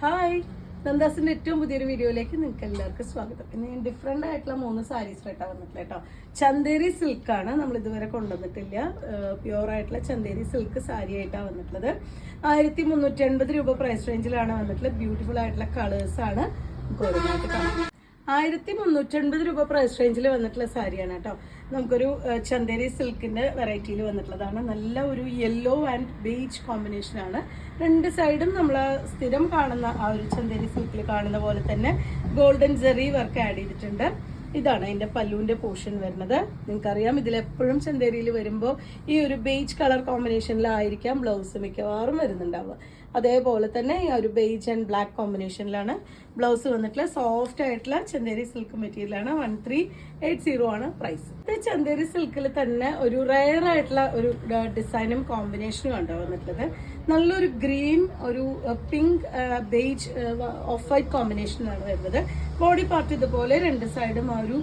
Hi, നന്ദാസിന്റെ ഏറ്റവും പുതിയൊരു വീഡിയോയിലേക്ക് നിങ്ങൾക്ക് എല്ലാവർക്കും സ്വാഗതം. ഇന്ന് ഞാൻ ഡിഫറെന്റ് ആയിട്ടുള്ള 3 സാരീസ് ആയിട്ടാണ് വന്നിട്ടില്ല കേട്ടോ. ചന്തേരി സിൽക്കാണ് നമ്മൾ ഇതുവരെ കൊണ്ടുവന്നിട്ടില്ല. പ്യുവർ ആയിട്ടുള്ള ചന്തേരി സിൽക്ക് സാരി ആയിട്ടാണ് വന്നിട്ടുള്ളത്. 1380 രൂപ പ്രൈസ് റേഞ്ചിലാണ് വന്നിട്ടുള്ളത്. ബ്യൂട്ടിഫുൾ ആയിട്ടുള്ള കളേഴ്സ് ആണ് നമുക്ക് ഓരോന്നായിട്ട് കാണാം. 1380 രൂപ പ്രൈസ് റേഞ്ചിൽ വന്നിട്ടുള്ള സാരിയാണ് കേട്ടോ. നമുക്കൊരു ചന്തേരി സിൽക്കിന്റെ വെറൈറ്റിയിൽ വന്നിട്ടുള്ളതാണ്. നല്ല ഒരു യെല്ലോ ആൻഡ് ബീച്ച് കോമ്പിനേഷൻ ആണ്. രണ്ട് സൈഡും നമ്മൾ സ്ഥിരം കാണുന്ന ആ ഒരു ചന്തേരി സിൽക്കിൽ കാണുന്ന പോലെ തന്നെ ഗോൾഡൻ ജെറി വർക്ക് ആഡ് ചെയ്തിട്ടുണ്ട്. ഇതാണ് അതിന്റെ പല്ലുവിന്റെ പോർഷൻ വരുന്നത്. നിങ്ങൾക്കറിയാം, ഇതിലെപ്പോഴും ചന്തേരിയിൽ വരുമ്പോൾ ഈ ഒരു ബേജ് കളർ കോമ്പിനേഷനിലായിരിക്കാം ബ്ലൗസ് മിക്കവാറും വരുന്നുണ്ടാവുക. അതേപോലെ തന്നെ ഈ ഒരു ബേജ് ആൻഡ് ബ്ലാക്ക് കോമ്പിനേഷനിലാണ് ബ്ലൗസ് വന്നിട്ടുള്ള സോഫ്റ്റ് ആയിട്ടുള്ള ചന്തേരി സിൽക്ക് മെറ്റീരിയലാണ്. 1380 ആണ് പ്രൈസ്. ഇത് ചന്തേരി സിൽക്കിൽ തന്നെ ഒരു റയർ ആയിട്ടുള്ള ഒരു ഡിസൈനും കോമ്പിനേഷനും ആണ് വന്നിട്ടുള്ളത്. നല്ലൊരു ഗ്രീൻ, ഒരു പിങ്ക്, ബേജ്, ഓഫ് വൈറ്റ് കോമ്പിനേഷനാണ് വരുന്നത്. ബോഡി പാർട്ട് ഇതുപോലെ രണ്ട് സൈഡും ആ ഒരു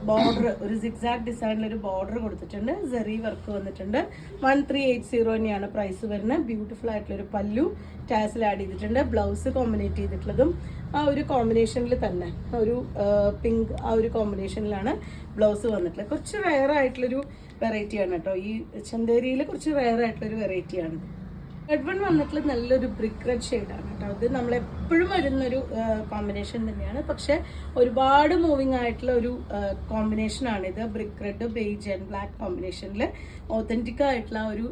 ബോർഡർ, ഒരു സിഗ്സാഗ് ഡിസൈനിൽ ഒരു ബോർഡർ കൊടുത്തിട്ടുണ്ട്. സെറി വർക്ക് വന്നിട്ടുണ്ട്. 1380 തന്നെയാണ് പ്രൈസ് വരുന്നത്. ബ്യൂട്ടിഫുൾ ആയിട്ടുള്ള ഒരു പല്ലു ടാസിൽ ആഡ് ചെയ്തിട്ടുണ്ട്. ബ്ലൗസ് കോമ്പിനേറ്റ് ചെയ്തിട്ടുള്ളതും ആ ഒരു കോമ്പിനേഷനിൽ തന്നെ ഒരു പിങ്ക് ആ ഒരു കോമ്പിനേഷനിലാണ് ബ്ലൗസ് വന്നിട്ടുള്ളത്. കുറച്ച് റയർ ആയിട്ടുള്ളൊരു വെറൈറ്റിയാണ് കേട്ടോ. ഈ ചന്തേരിയിൽ കുറച്ച് റയർ ആയിട്ടുള്ളൊരു വെറൈറ്റിയാണ്. റെഡ് വൺ വന്നിട്ടുള്ള നല്ലൊരു ബ്രിക്ക് റെഡ് ഷെയ്ഡാണ് കേട്ടോ. അത് നമ്മളെപ്പോഴും വരുന്നൊരു കോമ്പിനേഷൻ തന്നെയാണ്. പക്ഷെ ഒരുപാട് മൂവിങ് ആയിട്ടുള്ള ഒരു കോമ്പിനേഷനാണ് ഇത്. Brick red, beige and black കോമ്പിനേഷനിൽ ഓതന്റിക് ആയിട്ടുള്ള ഒരു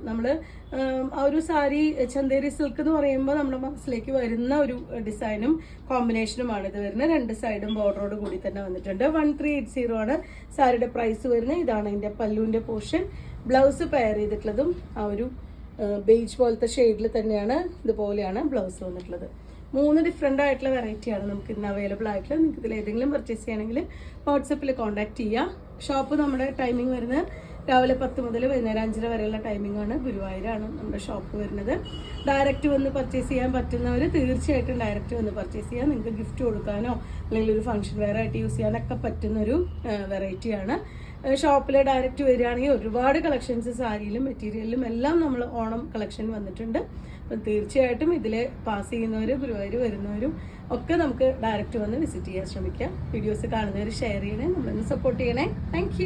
ആ ഒരു സാരി ചന്തേരി സിൽക്ക് എന്ന് പറയുമ്പോൾ നമ്മുടെ മനസ്സിലേക്ക് വരുന്ന ഒരു ഡിസൈനും കോമ്പിനേഷനുമാണ് ഇത് വരുന്നത്. രണ്ട് സൈഡും ബോർഡറോട് കൂടി തന്നെ വന്നിട്ടുണ്ട്. 1380 ആണ് സാരിയുടെ പ്രൈസ് വരുന്നത്. ഇതാണ് ഇതിന്റെ പല്ലുവിന്റെ പോർഷൻ. ബ്ലൗസ് പെയർ ചെയ്തിട്ടുള്ളതും ആ ഒരു ബേജ് പോലത്തെ ഷെയ്ഡിൽ തന്നെയാണ്. ഇതുപോലെയാണ് ബ്ലൗസ് വന്നിട്ടുള്ളത്. 3 ഡിഫറെൻ്റ് ആയിട്ടുള്ള വെറൈറ്റിയാണ് നമുക്ക് ഇന്ന് അവൈലബിൾ ആയിട്ടുള്ളത്. നിങ്ങൾക്ക് ഇതിൽ ഏതെങ്കിലും പർച്ചേസ് ചെയ്യണമെങ്കിൽ വാട്സപ്പിൽ കോൺടാക്ട് ചെയ്യുക. ഷോപ്പ് നമ്മുടെ ടൈമിംഗ് വരുന്നത് രാവിലെ 10 മുതൽ വൈകുന്നേരം 5:30 വരെയുള്ള ടൈമിംഗ് ആണ്. ഗുരുവായൂരാണ് നമ്മുടെ ഷോപ്പ് വരുന്നത്. ഡയറക്റ്റ് വന്ന് പർച്ചേസ് ചെയ്യാൻ പറ്റുന്നവർ തീർച്ചയായിട്ടും ഡയറക്റ്റ് വന്ന് പർച്ചേസ് ചെയ്യാം. നിങ്ങൾക്ക് ഗിഫ്റ്റ് കൊടുക്കാനോ അല്ലെങ്കിൽ ഒരു ഫംഗ്ഷൻ വെയർ ആയിട്ട് യൂസ് ചെയ്യാനൊക്കെ പറ്റുന്നൊരു വെറൈറ്റിയാണ്. ഷോപ്പിൽ ഡയറക്റ്റ് വരികയാണെങ്കിൽ ഒരുപാട് കളക്ഷൻസ് സാരിയിലും മെറ്റീരിയലിലും എല്ലാം നമ്മൾ ഓണം കളക്ഷൻ വന്നിട്ടുണ്ട്. അപ്പം തീർച്ചയായിട്ടും ഇതിൽ പാസ് ചെയ്യുന്നവരും ഗുരുവായൂർ വരുന്നവരും ഒക്കെ നമുക്ക് ഡയറക്റ്റ് വന്ന് വിസിറ്റ് ചെയ്യാൻ ശ്രമിക്കാം. വീഡിയോസ് കാണുന്നവർ ഷെയർ ചെയ്യണേ, നമ്മളൊന്ന് സപ്പോർട്ട് ചെയ്യണേ. താങ്ക്